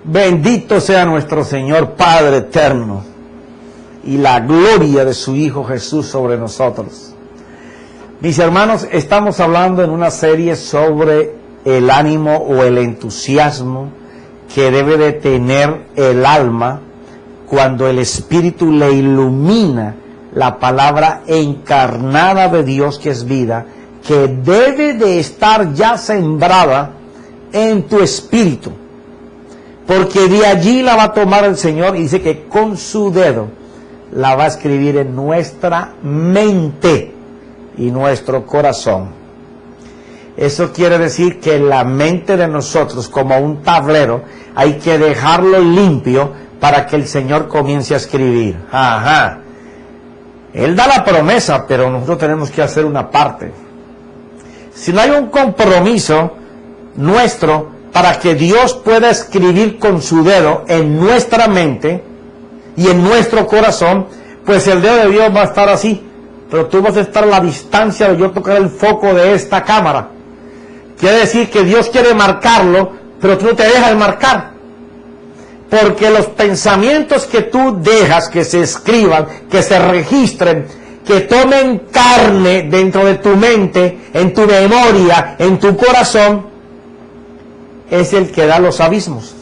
Bendito sea nuestro Señor Padre eterno y la gloria de su Hijo Jesús sobre nosotros. Mis hermanos, estamos hablando en una serie sobre el ánimo o el entusiasmo que debe de tener el alma cuando el Espíritu le ilumina la palabra encarnada de Dios, que es vida, que debe de estar ya sembrada en tu espíritu, porque de allí la va a tomar el Señor, y dice que con su dedo la va a escribir en nuestra mente y nuestro corazón. Eso quiere decir que la mente de nosotros, como un tablero, hay que dejarlo limpio para que el Señor comience a escribir. Ajá. Él da la promesa, pero nosotros tenemos que hacer una parte. Si no hay un compromiso nuestro para que Dios pueda escribir con su dedo en nuestra mente y en nuestro corazón, pues el dedo de Dios va a estar así, pero tú vas a estar a la distancia de yo tocar el foco de esta cámara. Quiere decir que Dios quiere marcarlo, pero tú no te dejas marcar. Porque los pensamientos que tú dejas que se escriban, que se registren, que tomen carne dentro de tu mente, en tu memoria, en tu corazón, es el que da los abismos.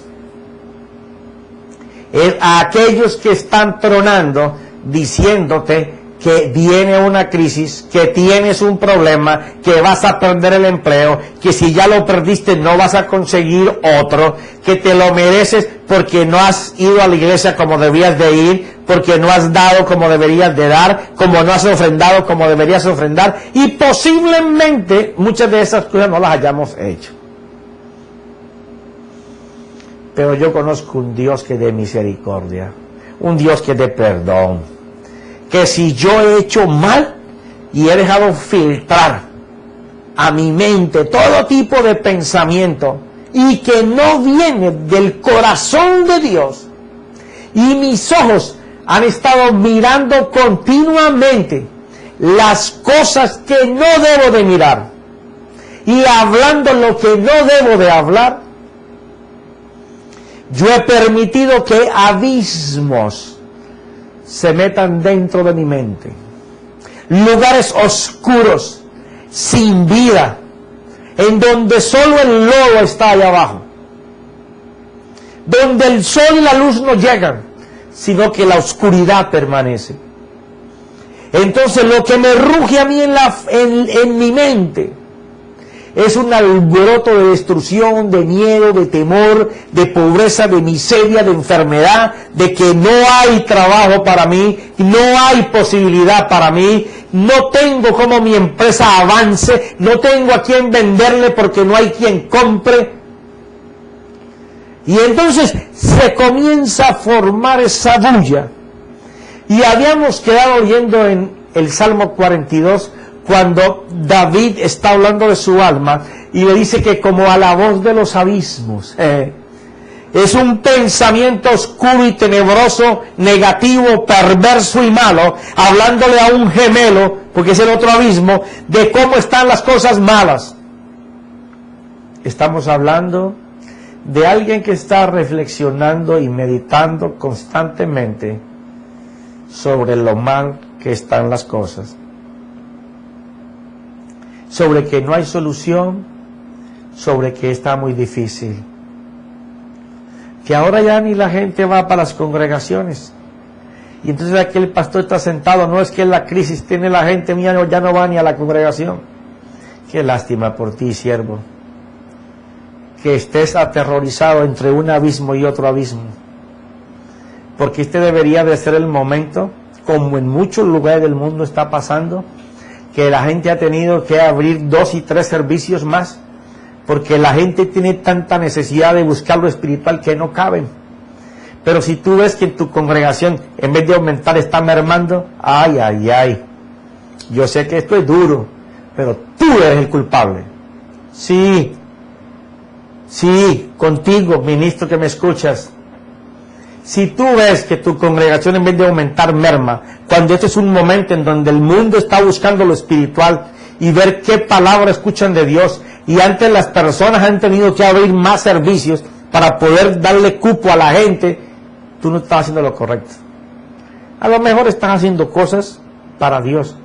A aquellos que están tronando, diciéndote que viene una crisis, que tienes un problema, que vas a perder el empleo, que si ya lo perdiste no vas a conseguir otro, que te lo mereces porque no has ido a la iglesia como debías de ir, porque no has dado como deberías de dar, como no has ofrendado como deberías ofrendar, y posiblemente muchas de esas cosas no las hayamos hecho. Pero yo conozco un Dios que dé misericordia, un Dios que dé perdón, que si yo he hecho mal y he dejado filtrar a mi mente todo tipo de pensamiento y que no viene del corazón de Dios, y mis ojos han estado mirando continuamente las cosas que no debo de mirar y hablando lo que no debo de hablar, yo he permitido que abismos se metan dentro de mi mente, lugares oscuros, sin vida, en donde solo el lodo está allá abajo, donde el sol y la luz no llegan, sino que la oscuridad permanece. Entonces lo que me ruge a mí en mi mente es un alboroto de destrucción, de miedo, de temor, de pobreza, de miseria, de enfermedad, de que no hay trabajo para mí, no hay posibilidad para mí, no tengo cómo mi empresa avance, no tengo a quién venderle porque no hay quien compre. Y entonces se comienza a formar esa bulla. Y habíamos quedado oyendo en el Salmo 42, cuando David está hablando de su alma y le dice que como a la voz de los abismos, es un pensamiento oscuro y tenebroso, negativo, perverso y malo, hablándole a un gemelo, porque es el otro abismo, de cómo están las cosas malas. Estamos hablando de alguien que está reflexionando y meditando constantemente sobre lo mal que están las cosas, sobre que no hay solución, sobre que está muy difícil, que ahora ya ni la gente va para las congregaciones, y entonces aquel pastor está sentado, no es que la crisis tiene la gente mía, ya no va ni a la congregación. Qué lástima por ti, siervo, que estés aterrorizado entre un abismo y otro abismo, porque este debería de ser el momento, como en muchos lugares del mundo está pasando, que la gente ha tenido que abrir 2 y 3 servicios más, porque la gente tiene tanta necesidad de buscar lo espiritual que no caben. Pero si tú ves que en tu congregación, en vez de aumentar, está mermando, ay, ay, ay, yo sé que esto es duro, pero tú eres el culpable. Sí, contigo, ministro que me escuchas, si tú ves que tu congregación en vez de aumentar merma, cuando este es un momento en donde el mundo está buscando lo espiritual y ver qué palabra escuchan de Dios, y antes las personas han tenido que abrir más servicios para poder darle cupo a la gente, tú no estás haciendo lo correcto. A lo mejor estás haciendo cosas para Dios,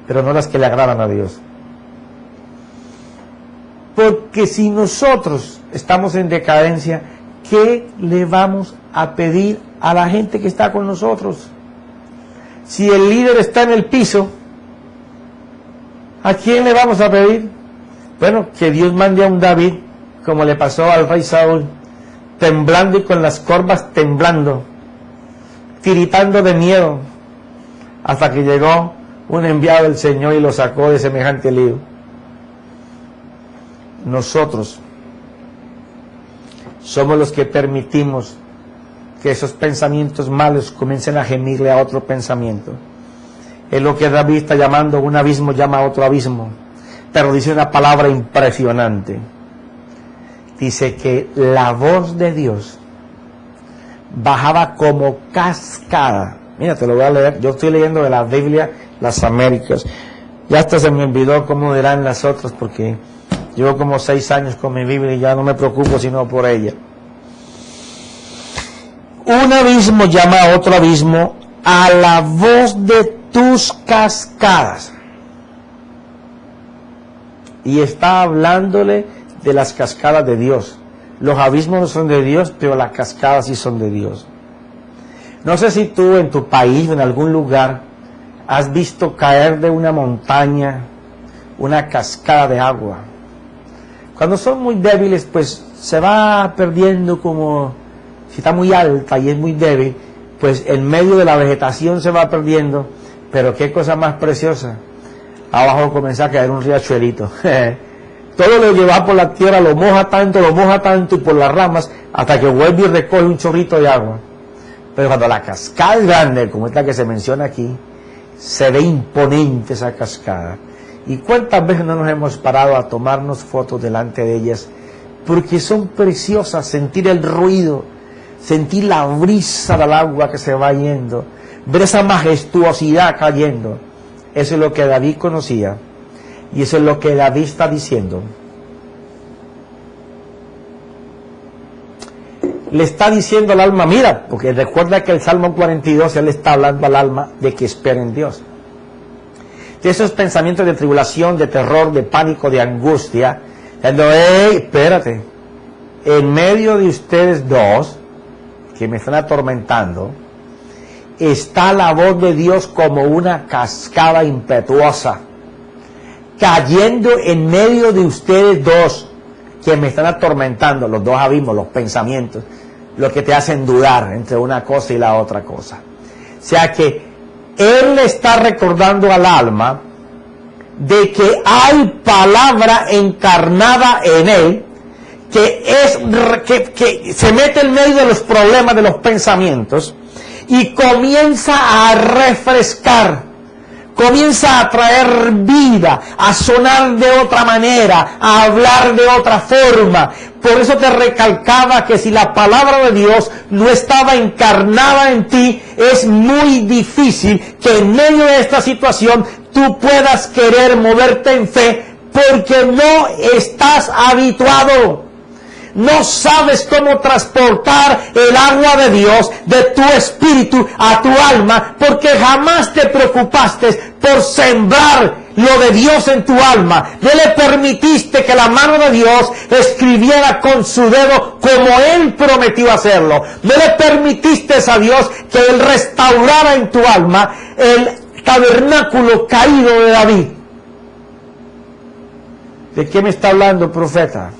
pero no las que le agradan a Dios. Porque si nosotros estamos en decadencia, ¿qué le vamos a pedir a la gente que está con nosotros? Si el líder está en el piso, ¿a quién le vamos a pedir? Bueno, que Dios mande a un David, como le pasó al rey Saúl, temblando y con las corvas temblando, tiritando de miedo, hasta que llegó un enviado del Señor y lo sacó de semejante lío. Nosotros somos los que permitimos que esos pensamientos malos comiencen a gemirle a otro pensamiento. Es lo que David está llamando, un abismo llama a otro abismo. Pero dice una palabra impresionante. Dice que la voz de Dios bajaba como cascada. Mira, te lo voy a leer. Yo estoy leyendo de la Biblia, las Américas. Ya hasta se me olvidó cómo dirán las otras, porque llevo como 6 años con mi Biblia y ya no me preocupo sino por ella. Un abismo llama a otro abismo a la voz de tus cascadas. Y está hablándole de las cascadas de Dios. Los abismos no son de Dios, pero las cascadas sí son de Dios. No sé si tú en tu país o en algún lugar has visto caer de una montaña una cascada de agua. Cuando son muy débiles, pues se va perdiendo, como si está muy alta y es muy débil, pues en medio de la vegetación se va perdiendo. Pero qué cosa más preciosa. Abajo comienza a caer un riachuelito. Todo lo lleva por la tierra, lo moja tanto y por las ramas, hasta que vuelve y recoge un chorrito de agua. Pero cuando la cascada es grande, como esta que se menciona aquí, se ve imponente esa cascada. ¿Y cuántas veces no nos hemos parado a tomarnos fotos delante de ellas? Porque son preciosas, sentir el ruido, sentir la brisa del agua que se va yendo, ver esa majestuosidad cayendo. Eso es lo que David conocía, y eso es lo que David está diciendo. Le está diciendo al alma, mira, porque recuerda que el Salmo 42, él está hablando al alma de que espera en Dios. De esos pensamientos de tribulación, de terror, de pánico, de angustia, diciendo, hey, espérate, en medio de ustedes dos, que me están atormentando, está la voz de Dios como una cascada impetuosa, cayendo en medio de ustedes dos, que me están atormentando, los dos abismos, los pensamientos, lo que te hacen dudar entre una cosa y la otra cosa. O sea que Él le está recordando al alma de que hay palabra encarnada en Él, que se mete en medio de los problemas de los pensamientos y comienza a refrescar, comienza a traer vida, a sonar de otra manera, a hablar de otra forma. Por eso te recalcaba que si la palabra de Dios no estaba encarnada en ti, es muy difícil que en medio de esta situación tú puedas querer moverte en fe, porque no estás habituado. No sabes cómo transportar el agua de Dios de tu espíritu a tu alma, porque jamás te preocupaste por sembrar lo de Dios en tu alma. No le permitiste que la mano de Dios escribiera con su dedo como Él prometió hacerlo. No le permitiste a Dios que Él restaurara en tu alma el tabernáculo caído de David. ¿De qué me está hablando, profeta?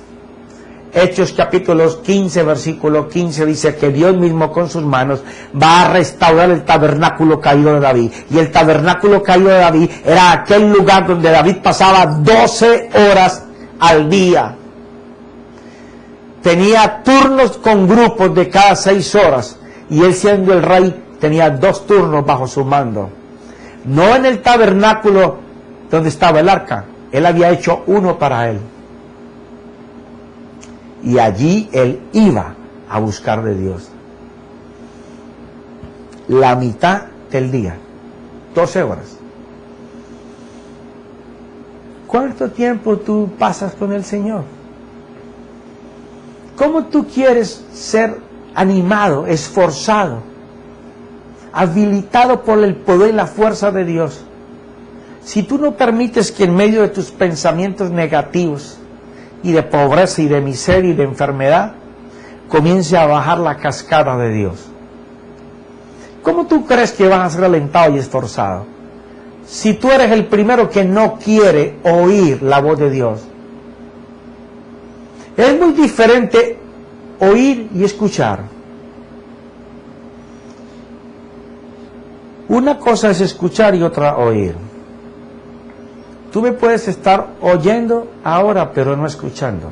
Hechos capítulo 15, versículo 15 dice que Dios mismo con sus manos va a restaurar el tabernáculo caído de David. Y el tabernáculo caído de David era aquel lugar donde David pasaba 12 horas al día. Tenía turnos con grupos de cada 6 horas. Y él, siendo el rey, tenía 2 turnos bajo su mando. No en el tabernáculo donde estaba el arca. Él había hecho uno para él. Y allí él iba a buscar de Dios. La mitad del día, 12 horas. ¿Cuánto tiempo tú pasas con el Señor? ¿Cómo tú quieres ser animado, esforzado, habilitado por el poder y la fuerza de Dios, si tú no permites que en medio de tus pensamientos negativos y de pobreza y de miseria y de enfermedad comience a bajar la cascada de Dios? ¿Cómo tú crees que vas a ser alentado y esforzado si tú eres el primero que no quiere oír la voz de Dios? Es muy diferente oír y escuchar. Una cosa es escuchar y otra oír. Tú me puedes estar oyendo ahora, pero no escuchando.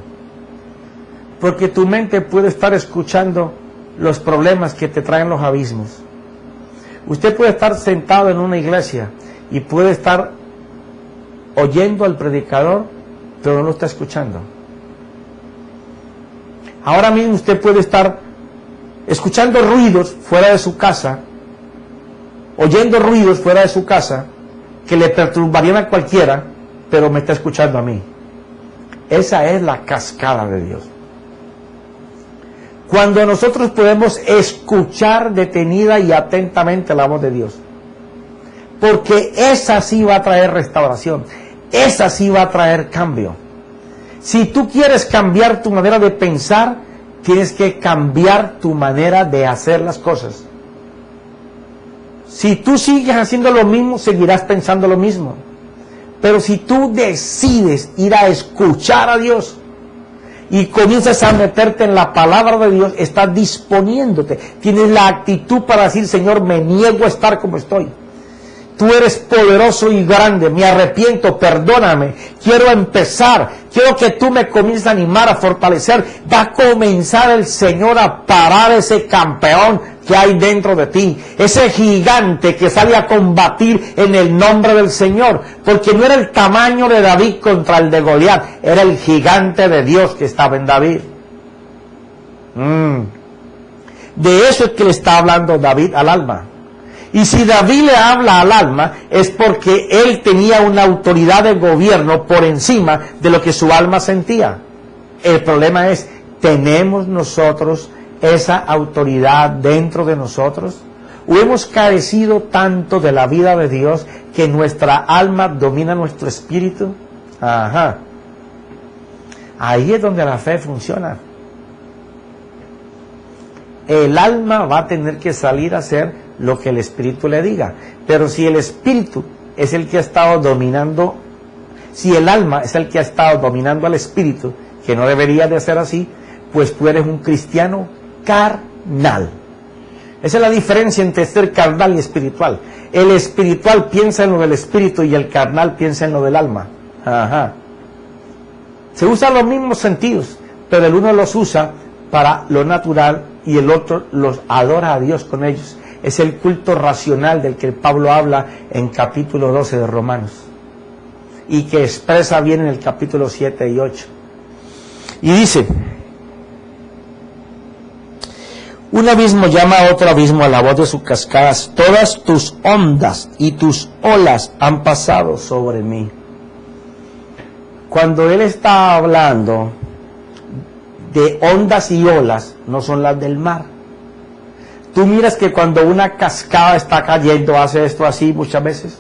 Porque tu mente puede estar escuchando los problemas que te traen los abismos. Usted puede estar sentado en una iglesia y puede estar oyendo al predicador, pero no lo está escuchando. Ahora mismo usted puede estar escuchando ruidos fuera de su casa, oyendo ruidos fuera de su casa, que le perturbarían a cualquiera, pero me está escuchando a mí. Esa es la cascada de Dios. Cuando nosotros podemos escuchar detenida y atentamente la voz de Dios, porque esa sí va a traer restauración, esa sí va a traer cambio. Si tú quieres cambiar tu manera de pensar, tienes que cambiar tu manera de hacer las cosas. Si tú sigues haciendo lo mismo, seguirás pensando lo mismo. Pero si tú decides ir a escuchar a Dios y comienzas a meterte en la palabra de Dios, estás disponiéndote, tienes la actitud para decir: Señor, me niego a estar como estoy. Tú eres poderoso y grande, me arrepiento, perdóname, quiero empezar, quiero que tú me comiences a animar, a fortalecer. Va a comenzar el Señor a parar ese campeón que hay dentro de ti, ese gigante que sale a combatir en el nombre del Señor, porque no era el tamaño de David contra el de Goliat, era el gigante de Dios que estaba en David. De eso es que le está hablando David al alma. Y si David le habla al alma, es porque él tenía una autoridad de gobierno por encima de lo que su alma sentía. El problema es, ¿tenemos nosotros esa autoridad dentro de nosotros? ¿O hemos carecido tanto de la vida de Dios que nuestra alma domina nuestro espíritu? Ajá. Ahí es donde la fe funciona. El alma va a tener que salir a hacer lo que el espíritu le diga. Pero si el espíritu es el que ha estado dominando, si el alma es el que ha estado dominando al espíritu, que no debería de ser así, pues tú eres un cristiano carnal. Esa es la diferencia entre ser carnal y espiritual. El espiritual piensa en lo del espíritu y el carnal piensa en lo del alma. Ajá. Se usan los mismos sentidos, pero el uno los usa para lo natural y el otro los adora a Dios con ellos. Es el culto racional del que Pablo habla en capítulo 12 de Romanos y que expresa bien en el capítulo 7 y 8. Y dice: un abismo llama a otro abismo a la voz de sus cascadas, todas tus ondas y tus olas han pasado sobre mí. Cuando él está hablando de ondas y olas, no son las del mar. Tú miras que cuando una cascada está cayendo, hace esto así muchas veces.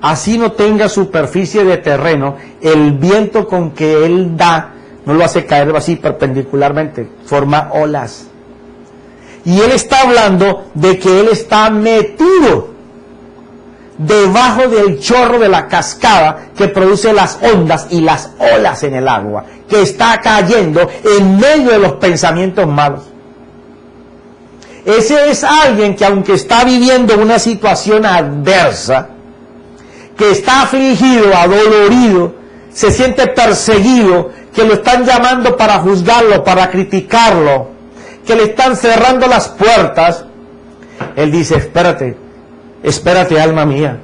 Así no tenga superficie de terreno, el viento con que él da, no lo hace caer así perpendicularmente, forma olas. Y él está hablando de que él está metido debajo del chorro de la cascada que produce las ondas y las olas en el agua, que está cayendo en medio de los pensamientos malos. Ese es alguien que, aunque está viviendo una situación adversa, que está afligido, adolorido, se siente perseguido, que lo están llamando para juzgarlo, para criticarlo, que le están cerrando las puertas, él dice: espérate alma mía,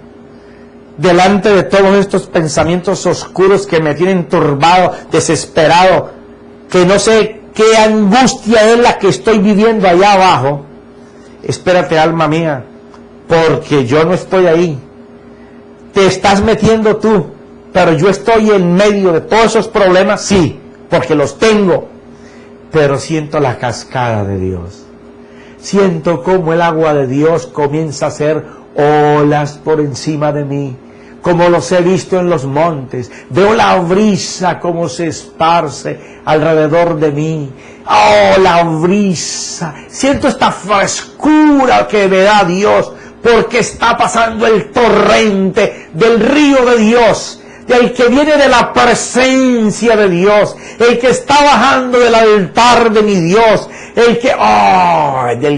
delante de todos estos pensamientos oscuros que me tienen turbado, desesperado, que no sé qué angustia es la que estoy viviendo allá abajo. Espérate alma mía, porque yo no estoy ahí. Te estás metiendo tú, pero yo estoy en medio de todos esos problemas, sí, porque los tengo. pero siento la cascada de Dios. Siento cómo el agua de Dios comienza a hacer olas por encima de mí, como los he visto en los montes. Veo la brisa como se esparce alrededor de mí. Oh, la brisa. Siento esta frescura que me da Dios, porque está pasando el torrente del río de Dios, del que viene de la presencia de Dios, el que está bajando del altar de mi Dios, del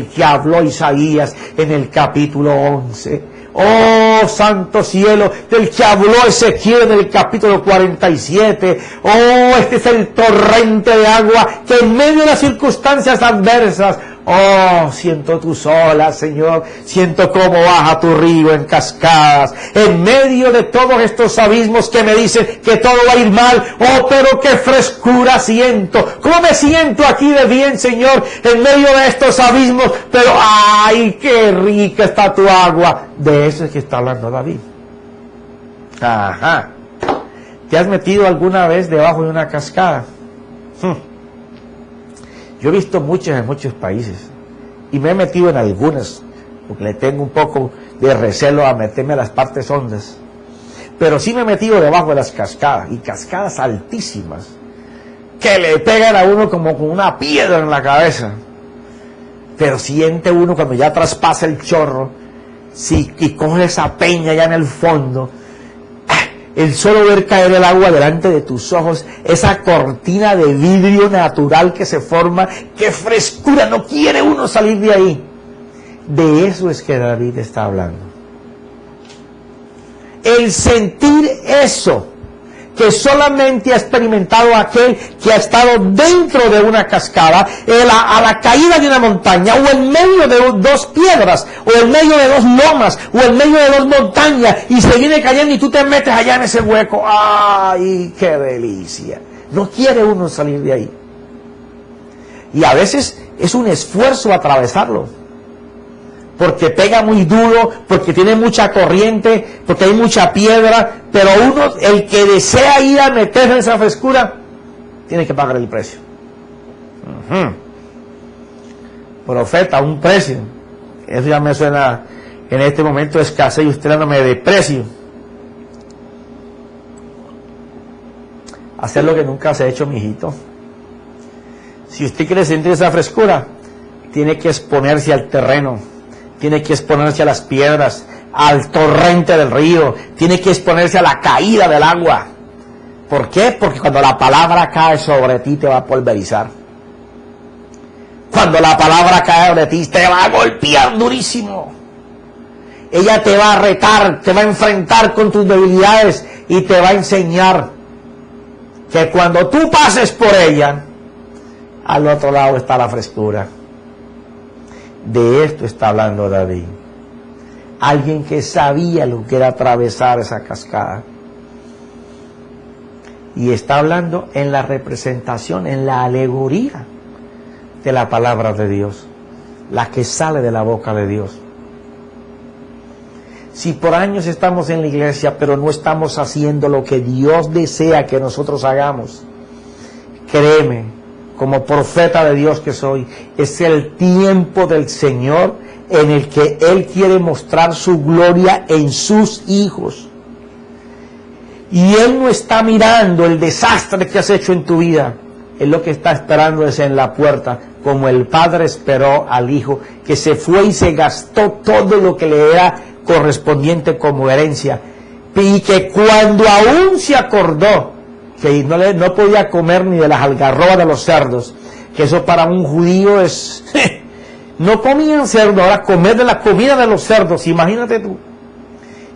que habló Isaías en el capítulo 11. Oh, santo cielo, del que habló Ezequiel en el capítulo 47. Oh, este es el torrente de agua que en medio de las circunstancias adversas, oh, siento tus olas, Señor. Siento cómo baja tu río en cascadas. En medio de todos estos abismos que me dicen que todo va a ir mal. Oh, pero qué frescura siento. ¿Cómo me siento aquí de bien, Señor? En medio de estos abismos. Pero, ay, qué rica está tu agua. De eso es que está hablando David. Ajá. ¿Te has metido alguna vez debajo de una cascada? Yo he visto muchas en muchos países y me he metido en algunas porque le tengo un poco de recelo a meterme a las partes hondas, pero sí me he metido debajo de las cascadas, y cascadas altísimas que le pegan a uno como con una piedra en la cabeza, pero siente uno cuando ya traspasa el chorro, y coge esa peña ya en el fondo. El solo ver caer el agua delante de tus ojos, esa cortina de vidrio natural que se forma, qué frescura, no quiere uno salir de ahí. De eso es que David está hablando. El sentir eso, que solamente ha experimentado aquel que ha estado dentro de una cascada, a la caída de una montaña, o en medio de dos piedras, o en medio de dos lomas, o en medio de dos montañas, y se viene cayendo y tú te metes allá en ese hueco. ¡Ay, qué delicia! No quiere uno salir de ahí. Y a veces es un esfuerzo atravesarlo, porque pega muy duro, porque tiene mucha corriente, porque hay mucha piedra, pero uno, el que desea ir a meterse en esa frescura, tiene que pagar el precio. Profeta, un precio. Eso ya me suena en este momento de escasez y usted dándome de precio. Hacer lo que nunca se ha hecho, mijito. Si usted quiere sentir esa frescura, tiene que exponerse al terreno. Tiene que exponerse a las piedras, al torrente del río, tiene que exponerse a la caída del agua. ¿Por qué? Porque cuando la palabra cae sobre ti te va a pulverizar. Cuando la palabra cae sobre ti te va a golpear durísimo. Ella te va a retar, te va a enfrentar con tus debilidades y te va a enseñar que cuando tú pases por ella, al otro lado está la frescura. De esto está hablando David. Alguien que sabía lo que era atravesar esa cascada. Y está hablando en la representación, en la alegoría de la palabra de Dios, la que sale de la boca de Dios. Si por años estamos en la iglesia, pero no estamos haciendo lo que Dios desea que nosotros hagamos, créeme, como profeta de Dios que soy, es el tiempo del Señor en el que Él quiere mostrar su gloria en sus hijos. Y Él no está mirando el desastre que has hecho en tu vida. Él lo que está esperando es en la puerta, como el padre esperó al hijo, que se fue y se gastó todo lo que le era correspondiente como herencia. Y que cuando aún se acordó que no podía comer ni de las algarrobas de los cerdos, que eso para un judío es... no comían cerdo, ahora comer de la comida de los cerdos, imagínate tú.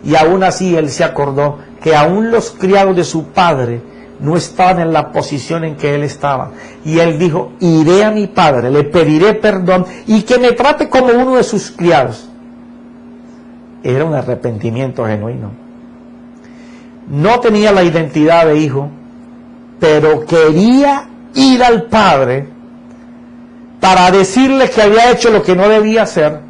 Y aún así él se acordó que aún los criados de su padre no estaban en la posición en que él estaba. Y él dijo, iré a mi padre, le pediré perdón y que me trate como uno de sus criados. Era un arrepentimiento genuino. No tenía la identidad de hijo, pero quería ir al padre para decirle que había hecho lo que no debía hacer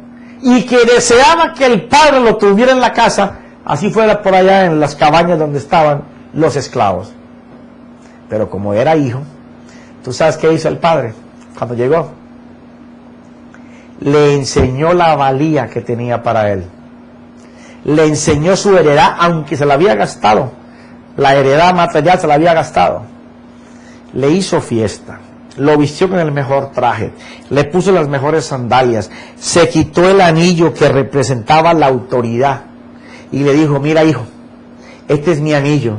y que deseaba que el padre lo tuviera en la casa, así fuera por allá en las cabañas donde estaban los esclavos. Pero como era hijo, ¿tú sabes qué hizo el padre? cuando llegó, le enseñó la valía que tenía para él. Le enseñó su heredad, aunque se la había gastado. La heredad material se la había gastado. Le hizo fiesta. Lo vistió con el mejor traje. Le puso las mejores sandalias. Se quitó el anillo que representaba la autoridad. Y le dijo, mira hijo, este es mi anillo,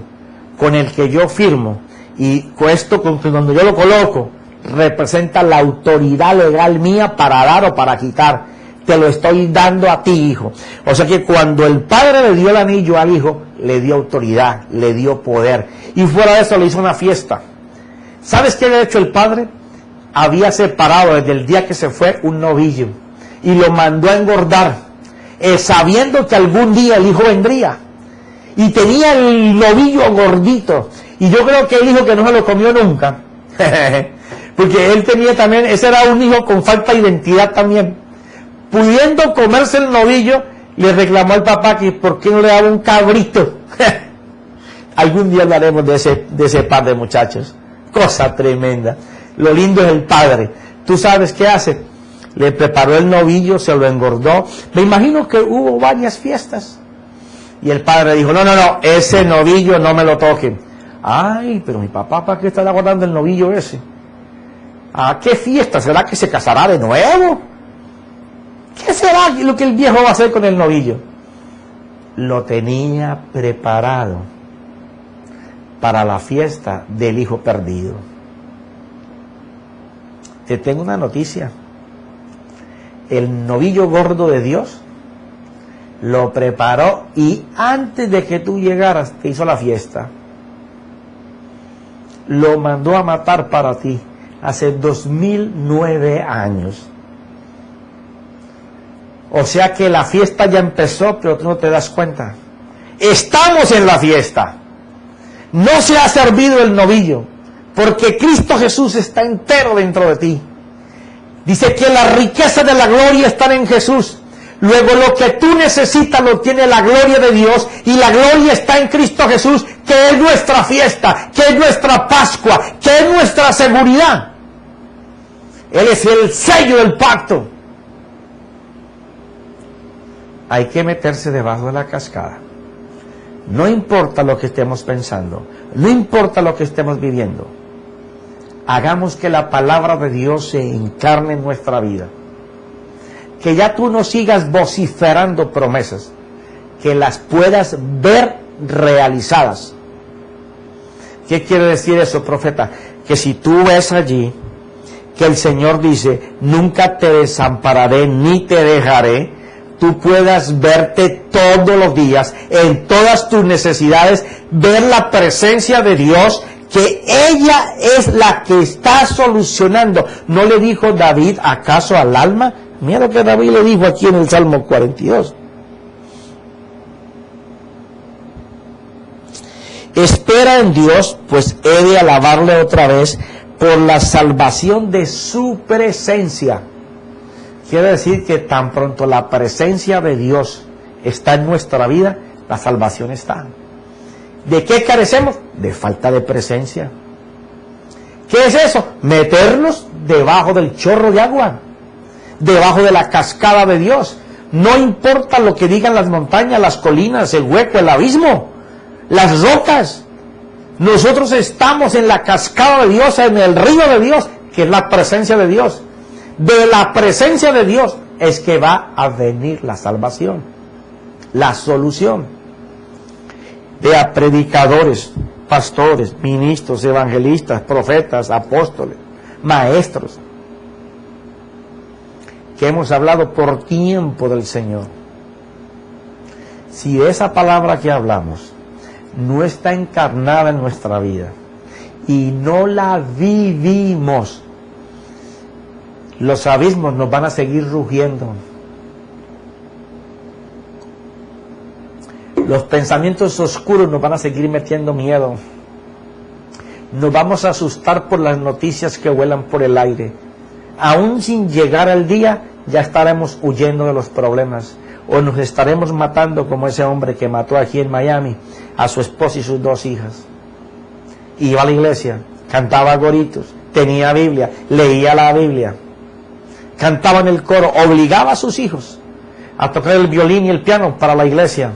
con el que yo firmo. Y con esto, cuando yo lo coloco, representa la autoridad legal mía para dar o para quitar. Te lo estoy dando a ti, hijo. O sea que cuando el padre le dio el anillo al hijo, le dio autoridad, le dio poder. Y fuera de eso le hizo una fiesta. ¿Sabes qué había hecho el padre? Había separado desde el día que se fue un novillo y lo mandó a engordar, sabiendo que algún día el hijo vendría. Y tenía el novillo gordito. Y yo creo que el hijo que no se lo comió nunca. Porque él tenía también, ese era un hijo con falta de identidad también. Pudiendo comerse el novillo, le reclamó al papá que por qué no le daba un cabrito. Algún día hablaremos de ese par de muchachos. Cosa tremenda. Lo lindo es el padre. ¿Tú sabes qué hace? Le preparó el novillo, se lo engordó. Me imagino que hubo varias fiestas. Y el padre dijo, no, ese novillo no me lo toquen. Ay, pero mi papá, ¿para qué está guardando el novillo ese? ¿A qué fiesta? ¿Será que se casará de nuevo? ¿Qué será lo que el viejo va a hacer con el novillo? Lo tenía preparado para la fiesta del hijo perdido. Te tengo una noticia. El novillo gordo de Dios lo preparó y antes de que tú llegaras te hizo la fiesta. Lo mandó a matar para ti hace 2009 años. O sea que la fiesta ya empezó, pero tú no te das cuenta. Estamos en la fiesta. No se ha servido el novillo, porque Cristo Jesús está entero dentro de ti. Dice que la riqueza de la gloria está en Jesús. Luego lo que tú necesitas lo tiene la gloria de Dios, y la gloria está en Cristo Jesús, que es nuestra fiesta, que es nuestra Pascua, que es nuestra seguridad. Él es el sello del pacto. Hay que meterse debajo de la cascada. No importa lo que estemos pensando, no importa lo que estemos viviendo. Hagamos que la palabra de Dios se encarne en nuestra vida. Que ya tú no sigas vociferando promesas, que las puedas ver realizadas. ¿Qué quiere decir eso, profeta? Que si tú ves allí que el Señor dice, nunca te desampararé ni te dejaré, tú puedas verte todos los días, en todas tus necesidades, ver la presencia de Dios, que ella es la que está solucionando. ¿No le dijo David acaso al alma? Mira lo que David le dijo aquí en el Salmo 42. Espera en Dios, pues he de alabarle otra vez por la salvación de su presencia. Quiere decir que tan pronto la presencia de Dios está en nuestra vida, la salvación está. ¿De qué carecemos? De falta de presencia. ¿Qué es eso? Meternos debajo del chorro de agua, debajo de la cascada de Dios. No importa lo que digan las montañas, las colinas, el hueco, el abismo, las rocas. Nosotros estamos en la cascada de Dios, en el río de Dios, que es la presencia de Dios. De la presencia de Dios es que va a venir la salvación, la solución. Vea, predicadores, pastores, ministros, evangelistas, profetas, apóstoles, maestros, que hemos hablado por tiempo del Señor. Si esa palabra que hablamos no está encarnada en nuestra vida y no la vivimos, los abismos nos van a seguir rugiendo. Los pensamientos oscuros nos van a seguir metiendo miedo. Nos vamos a asustar por las noticias que vuelan por el aire. Aún sin llegar al día, ya estaremos huyendo de los problemas. O nos estaremos matando como ese hombre que mató aquí en Miami a su esposa y sus 2 hijas. Iba a la iglesia, cantaba goritos, tenía Biblia, leía la Biblia, cantaba en el coro, obligaba a sus hijos a tocar el violín y el piano para la iglesia.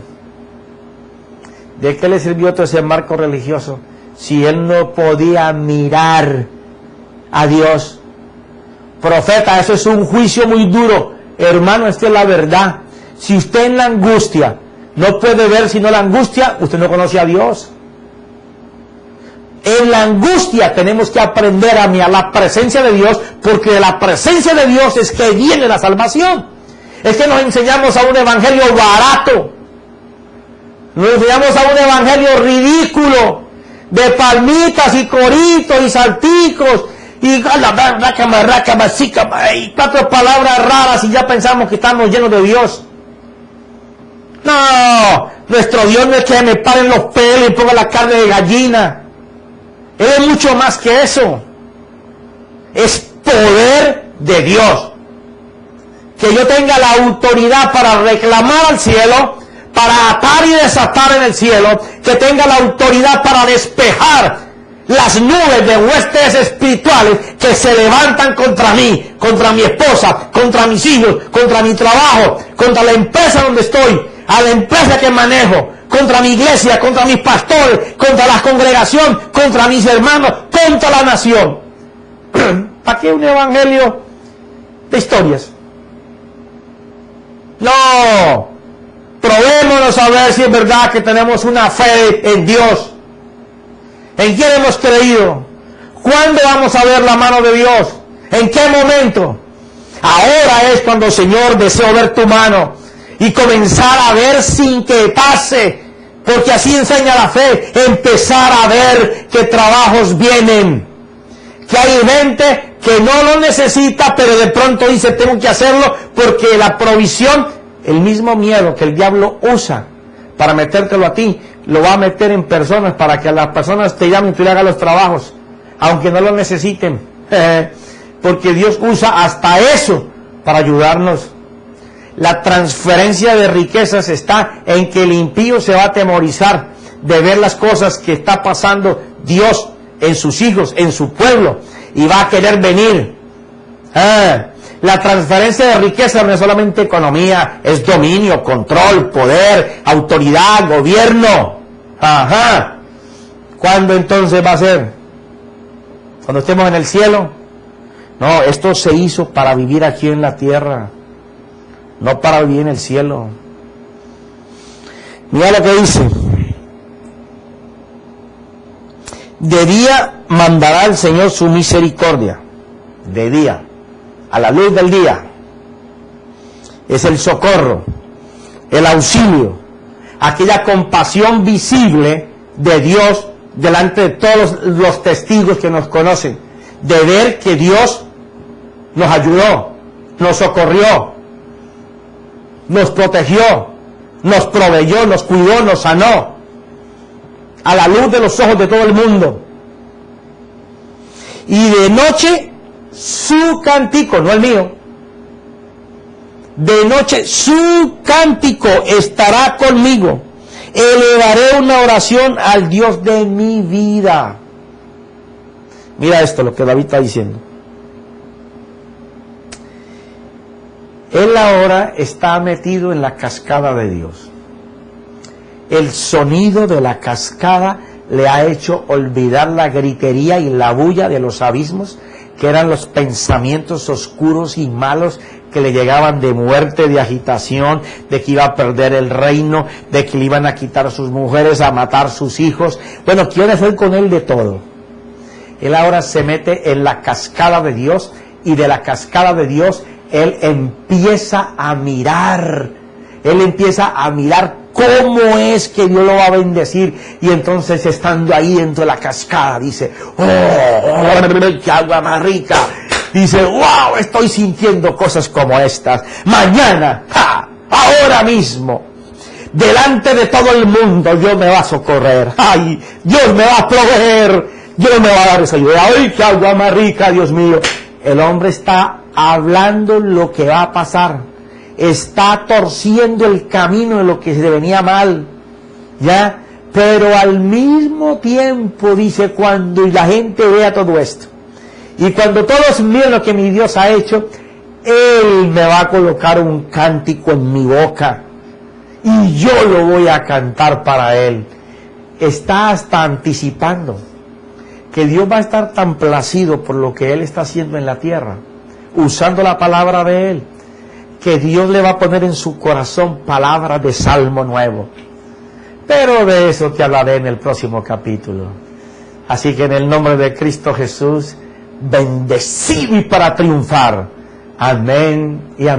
¿De qué le sirvió todo ese marco religioso si él no podía mirar a Dios? Profeta, eso es un juicio muy duro. Hermano, esta es la verdad. Si usted en la angustia no puede ver sino la angustia, usted no conoce a Dios. En la angustia tenemos que aprender a mirar la presencia de Dios, porque de la presencia de Dios es que viene la salvación. Es que nos enseñamos a un evangelio barato. Nos enseñamos a un evangelio ridículo, de palmitas y coritos y salticos, y cuatro palabras raras y ya pensamos que estamos llenos de Dios. No, nuestro Dios no es que me paren los pelos y ponga la carne de gallina. Él es mucho más que eso. Es poder de Dios. Que yo tenga la autoridad para reclamar al cielo, para atar y desatar en el cielo, que tenga la autoridad para despejar las nubes de huestes espirituales que se levantan contra mí, contra mi esposa, contra mis hijos, contra mi trabajo, contra la empresa donde estoy, a la empresa que manejo, contra mi iglesia, contra mis pastores, contra la congregación, contra mis hermanos, contra la nación. ¿Para qué un evangelio de historias? No, probémonos a ver si es verdad que tenemos una fe en Dios. ¿En quién hemos creído? ¿Cuándo vamos a ver la mano de Dios? ¿En qué momento? Ahora es cuando, Señor, deseo ver tu mano y comenzar a ver sin que pase, porque así enseña la fe, empezar a ver que trabajos vienen, que hay gente que no lo necesita, pero de pronto dice tengo que hacerlo porque la provisión, el mismo miedo que el diablo usa para metértelo a ti, lo va a meter en personas para que las personas te llamen y tú le hagas los trabajos, aunque no lo necesiten, porque Dios usa hasta eso para ayudarnos. La transferencia de riquezas está en que el impío se va a atemorizar de ver las cosas que está pasando Dios en sus hijos, en su pueblo, y va a querer venir. La transferencia de riquezas no es solamente economía, es dominio, control, poder, autoridad, gobierno. ¿Cuándo entonces va a ser? ¿Cuando estemos en el cielo? No, esto se hizo para vivir aquí en la tierra, no para vivir en el cielo. Mira lo que dice: de día mandará el Señor su misericordia. De día, a la luz del día, es el socorro, el auxilio, aquella compasión visible de Dios delante de todos los testigos que nos conocen, de ver que Dios nos ayudó, nos socorrió, nos protegió, nos proveyó, nos cuidó, nos sanó, a la luz de los ojos de todo el mundo. Y de noche su cántico, no el mío, de noche su cántico estará conmigo, elevaré una oración al Dios de mi vida. Mira esto, lo que David está diciendo. Él ahora está metido en la cascada de Dios. El sonido de la cascada le ha hecho olvidar la gritería y la bulla de los abismos, que eran los pensamientos oscuros y malos que le llegaban de muerte, de agitación, de que iba a perder el reino, de que le iban a quitar a sus mujeres, a matar sus hijos. Bueno, quiere hacer con él de todo. Él ahora se mete en la cascada de Dios, y de la cascada de Dios él empieza a mirar. Él empieza a mirar cómo es que Dios lo va a bendecir. Y entonces, estando ahí dentro de la cascada, dice: ¡oh, qué agua más rica! Dice: ¡wow! Estoy sintiendo cosas como estas. Mañana, ahora mismo, delante de todo el mundo, Dios me va a socorrer. ¡Ay! Dios me va a proveer. Dios me va a dar esa ayuda. ¡Ay, qué agua más rica, Dios mío! El hombre está hablando lo que va a pasar. Está torciendo el camino de lo que se venía mal, ¿ya? Pero al mismo tiempo dice, cuando la gente vea todo esto Y cuando todos miren lo que mi Dios ha hecho, Él me va a colocar un cántico en mi boca y yo lo voy a cantar para Él. Está hasta anticipando que Dios va a estar tan placido por lo que Él está haciendo en la tierra, usando la palabra de Él, que Dios le va a poner en su corazón palabras de salmo nuevo. Pero de eso te hablaré en el próximo capítulo. Así que en el nombre de Cristo Jesús, bendecido y para triunfar. Amén y amén.